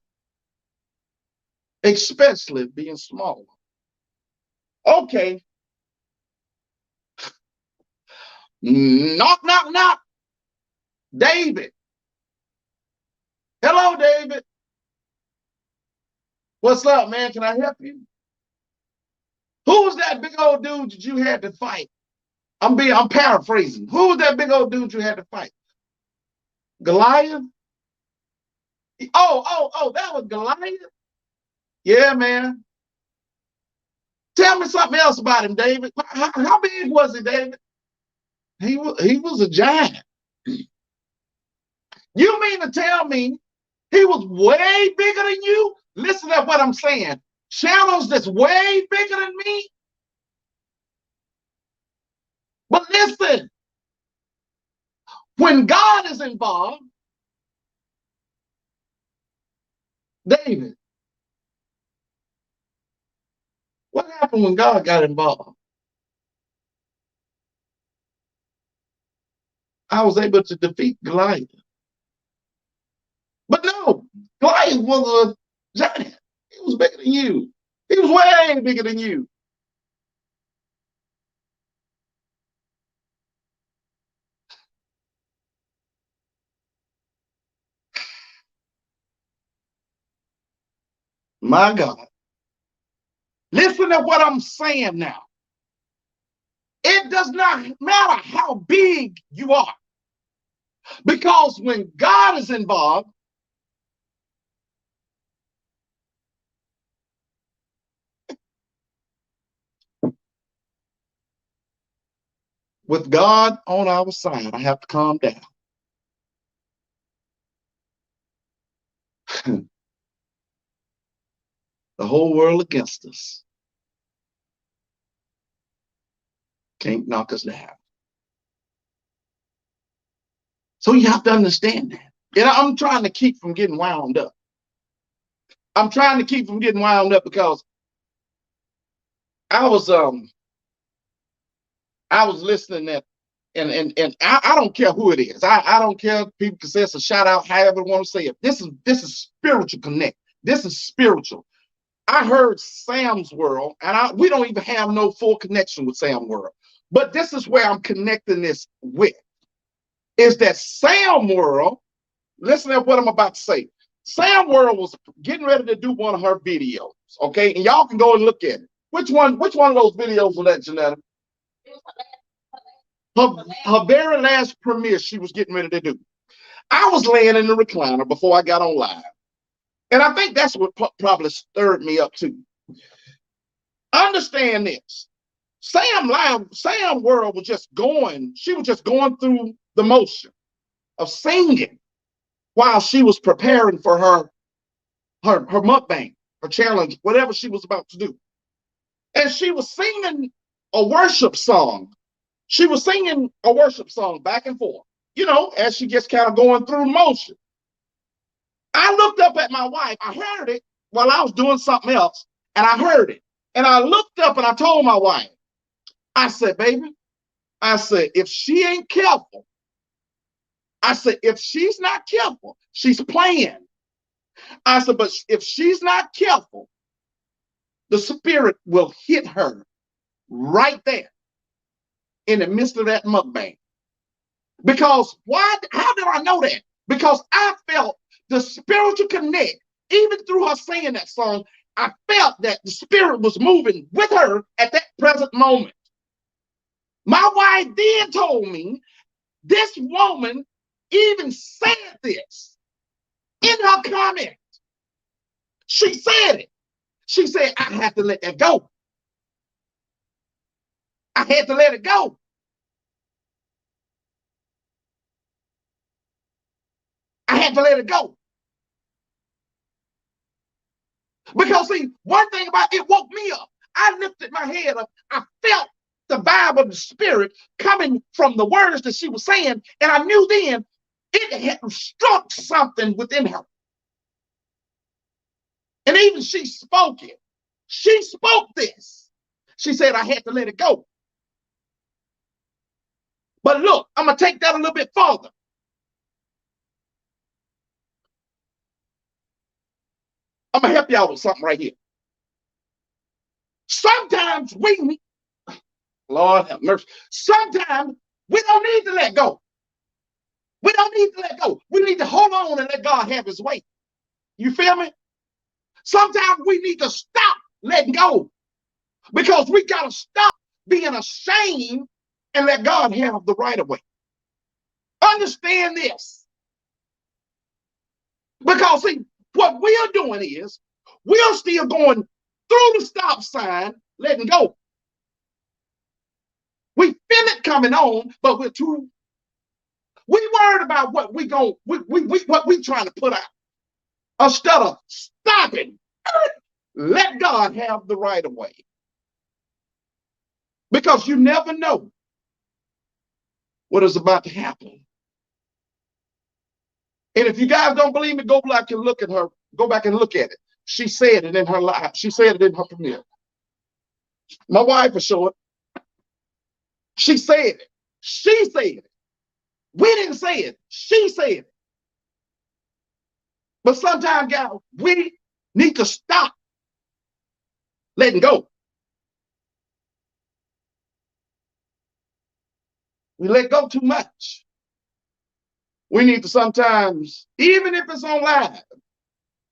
especially being small. Okay. Knock, knock, knock. David. Hello, David. What's up, man? Can I help you? Who was that big old dude that you had to fight? I'm paraphrasing. Who was that big old dude you had to fight? Goliath? Oh, that was Goliath? Yeah, man. Tell me something else about him, David. How big was he, David? He was a giant. You mean to tell me he was way bigger than you? Listen to what I'm saying. Channels that's way bigger than me. But listen, when God is involved, David, what happened when God got involved? I was able to defeat Goliath. But no, Goliath was a giant. He was bigger than you. He was way bigger than you. My God. Listen to what I'm saying now. It does not matter how big you are. Because when God is involved, with God on our side, I have to calm down. The whole world against us can't knock us down. So you have to understand that. And I'm trying to keep from getting wound up. I'm trying to keep from getting wound up because I was listening at, and I don't care who it is. I don't care if people can say it's a shout out, however they want to say it. This is spiritual connect. This is spiritual. I heard Sam's World, and we don't even have no full connection with Sam World. But this is where I'm connecting this with. Is that Sam World, listen to what I'm about to say. Sam World was getting ready to do one of her videos, okay? And y'all can go and look at it. Which one of those videos was that, Janetta? Her very last premiere she was getting ready to do. I was laying in the recliner before I got on live. And I think that's what probably stirred me up too. Understand this. Sam world was just going, she was just going through the motion of singing while she was preparing for her mukbang, her challenge, whatever she was about to do. And she was singing a worship song. She was singing a worship song back and forth, as she just kind of going through motion. I looked up at my wife. I heard it while I was doing something else, and I heard it. And I looked up and I told my wife, I said, baby, I said, if she ain't careful, I said, if she's not careful, she's playing. I said, but if she's not careful, the spirit will hit her right there in the midst of that mukbang. Because why? How did I know that? Because I felt the spiritual connect, even through her singing that song, I felt that the spirit was moving with her at that present moment. My wife then told me this woman even said this in her comment. She said it. She said, I had to let that go. I had to let it go. I had to let it go. Because see, one thing about it woke me up. I lifted my head up. I felt the vibe of the spirit coming from the words that she was saying. And I knew then it had struck something within her. And even she spoke it. She spoke this. She said, I had to let it go. But look, I'm going to take that a little bit further. I'm going to help y'all with something right here. Sometimes we, Lord have mercy, sometimes we don't need to let go. We don't need to let go. We need to hold on and let God have his way. You feel me? Sometimes we need to stop letting go because we got to stop being ashamed and let God have the right of way. Understand this. Because see, what we are doing is we're still going through the stop sign, letting go. We feel it coming on, but we worried about what we trying to put out. Instead of stopping, let God have the right of way. Because you never know what is about to happen. And if you guys don't believe me, go back and look at her. Go back and look at it. She said it in her life. She said it in her premiere. My wife is showing. She said it. She said it. We didn't say it. She said it. But sometimes, guys, we need to stop letting go. We let go too much. We need to sometimes, even if it's on live,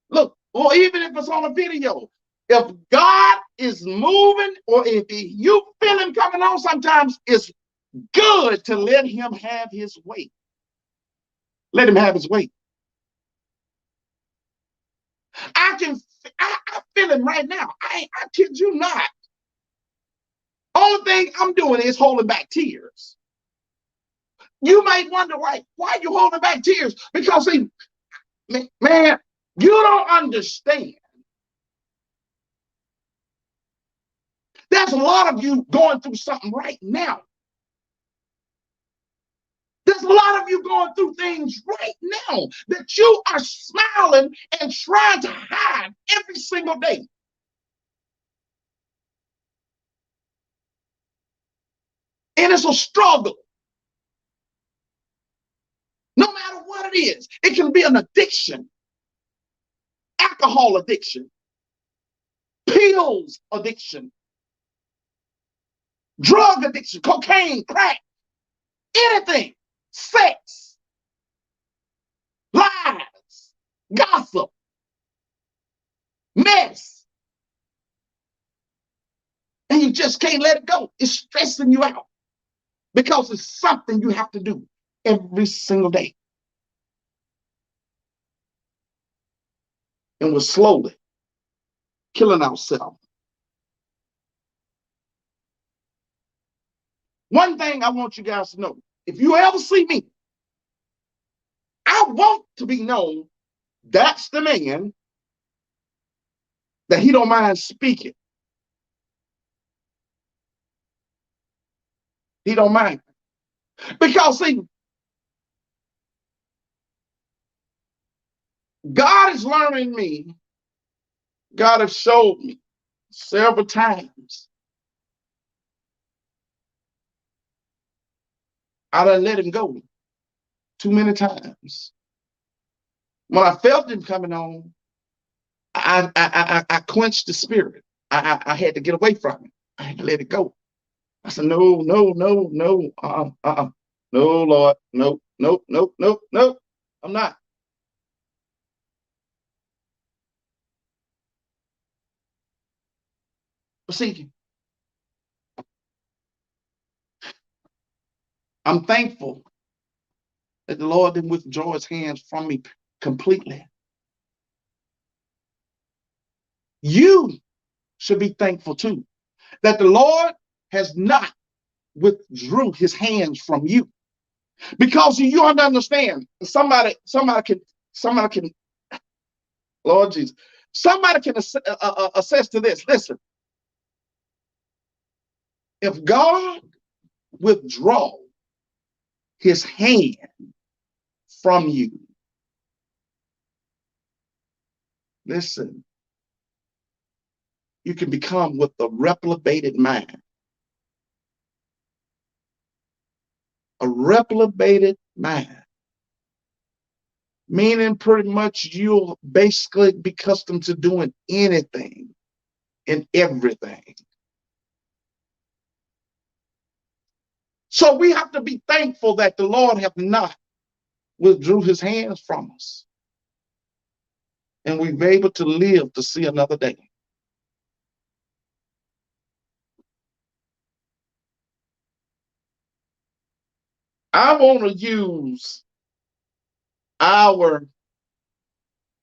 look, or even if it's on a video, if God is moving or if you feel him coming on, sometimes it's good to let him have his way. Let him have his way. I feel him right now. I kid you not. Only thing I'm doing is holding back tears. You might wonder why are you holding back tears? Because see, man, you don't understand. There's a lot of you going through something right now. There's a lot of you going through things right now that you are smiling and trying to hide every single day. And it's a struggle. No matter what it is, it can be an addiction, alcohol addiction, pills addiction, drug addiction, cocaine, crack, anything, sex, lies, gossip, mess. And you just can't let it go. It's stressing you out because it's something you have to do every single day. And we're slowly killing ourselves One thing I want you guys to know, if you ever see me, I want to be known that's the man that he don't mind speaking. He don't mind. Because see, God is learning me. God has showed me several times. I done let him go too many times. When I felt him coming on, I quenched the spirit. I had to get away from it. I had to let it go. I said, no, no, no, no, no, Lord, no, no, no, no, no, I'm not. But see, I'm thankful that the Lord didn't withdraw his hands from me completely. You should be thankful too, that the Lord has not withdrew his hands from you. Because you understand, somebody can, Lord Jesus, somebody can assess to this. Listen, if God withdraw his hand from you, listen, you can become with a reprobated mind. A reprobated mind. Meaning pretty much you'll basically be accustomed to doing anything and everything. So we have to be thankful that the Lord have not withdrew his hands from us. And we've been able to live to see another day. I want to use our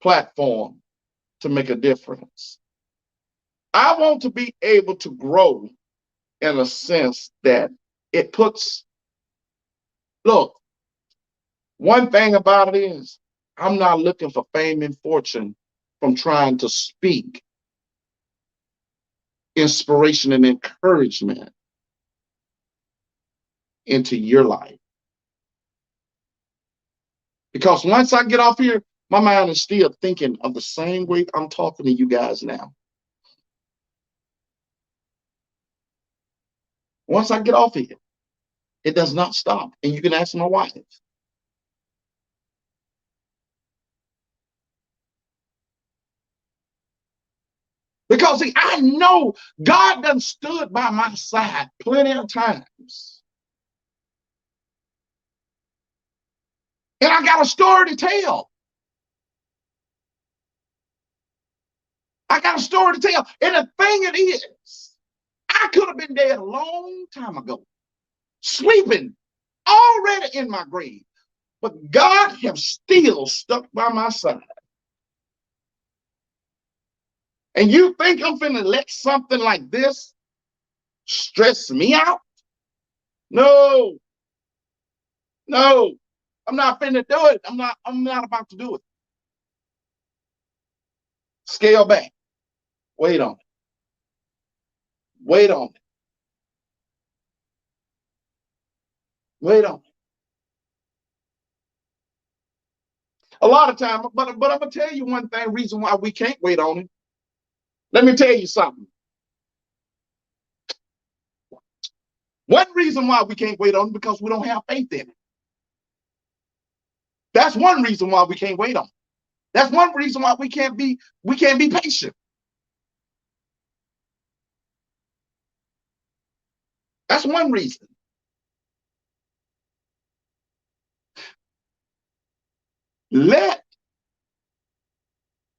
platform to make a difference. I want to be able to grow in a sense that it puts, look, one thing about it is I'm not looking for fame and fortune from trying to speak inspiration and encouragement into your life. Because once I get off here, my mind is still thinking of the same way I'm talking to you guys now. Once I get off here, it does not stop. And you can ask my wife. Because see, I know God done stood by my side plenty of times. And I got a story to tell. I got a story to tell. And the thing it is, I could have been dead a long time ago, sleeping already in my grave. But God has still stuck by my side. And you think I'm finna let something like this stress me out? No, no, I'm not finna do it. I'm not about to do it. Scale back. Wait on it. Wait on it. Wait on it. A lot of time, but I'm gonna tell you one thing, reason why we can't wait on it. Let me tell you something. One reason why we can't wait on it because we don't have faith in it. That's one reason why we can't wait on it. That's one reason why we can't be patient. That's one reason. Let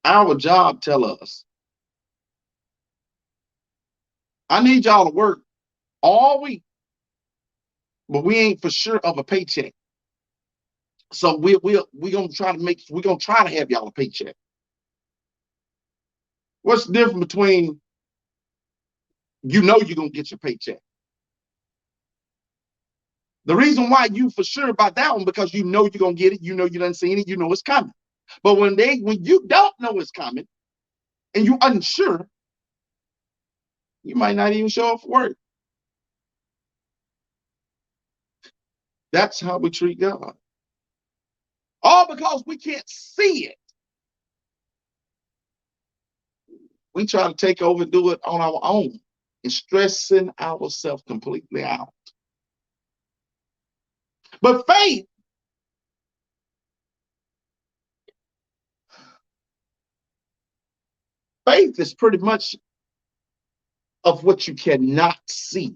our job tell us, I need y'all to work all week, but we ain't for sure of a paycheck. So we're gonna try to have y'all a paycheck. What's the difference between you're gonna get your paycheck? The reason why you for sure about that one, because you know you're gonna get it, you know you done seen it, you know it's coming. But when you don't know it's coming and you're unsure, you might not even show up for work. That's how we treat God. All because we can't see it. We try to take over and do it on our own and stressing ourselves completely out. But faith is pretty much of what you cannot see.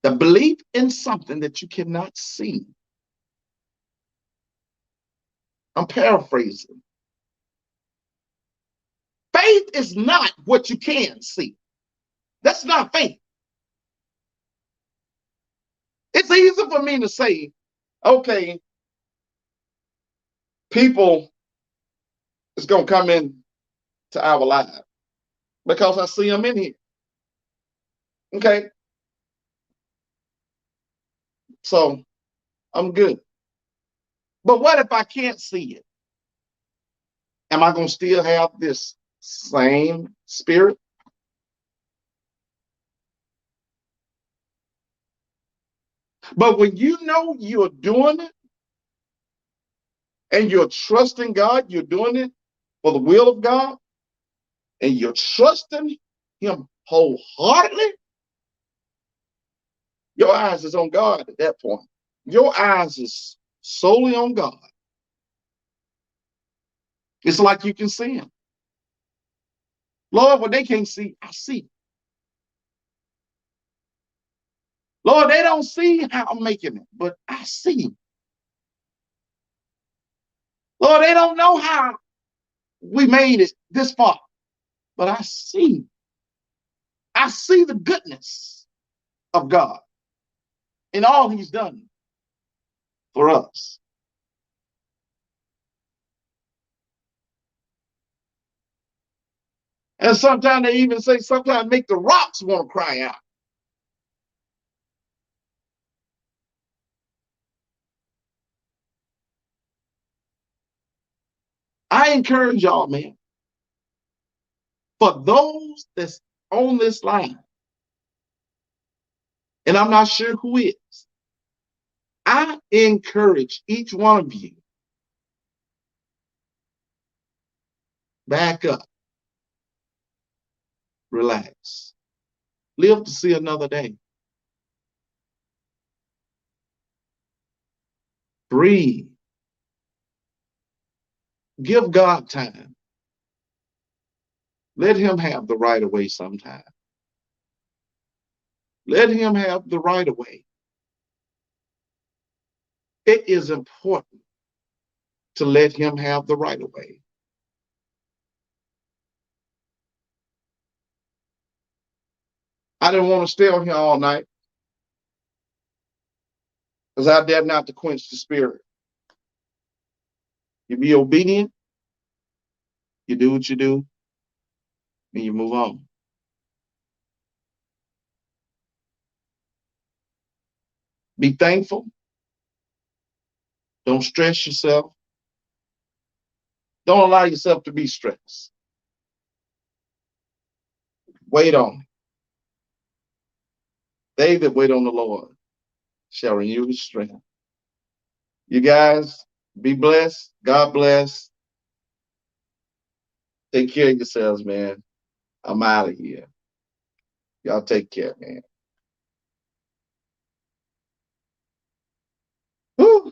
The belief in something that you cannot see. I'm paraphrasing. Faith is not what you can see. That's not faith. It's easy for me to say, okay, people is going to come in to our lives because I see them in here. Okay. So I'm good. But what if I can't see it? Am I going to still have this same spirit? But when you know you're doing it and you're trusting God, you're doing it for the will of God, and you're trusting Him wholeheartedly, your eyes is on God at that point. Your eyes is solely on God. It's like you can see Him. Lord, what they can't see, I see. Lord, they don't see how I'm making it, but I see. Lord, they don't know how we made it this far, but I see. I see the goodness of God in all He's done for us. And sometimes they even say, sometimes make the rocks want to cry out. I encourage y'all, man, for those that's on this line, and I'm not sure who is, I encourage each one of you, back up, relax, live to see another day. Breathe. Give God time. Let Him have the right of way sometime. Let Him have the right of way. It is important to let Him have the right of way. I didn't want to stay on here all night because I dare not to quench the spirit. You be obedient, you do what you do, and you move on. Be thankful. Don't stress yourself. Don't allow yourself to be stressed. Wait on it. They that wait on the Lord shall renew His strength. You guys, be blessed. God bless. Take care of yourselves, man. I'm out of here. Y'all take care, man. Whew.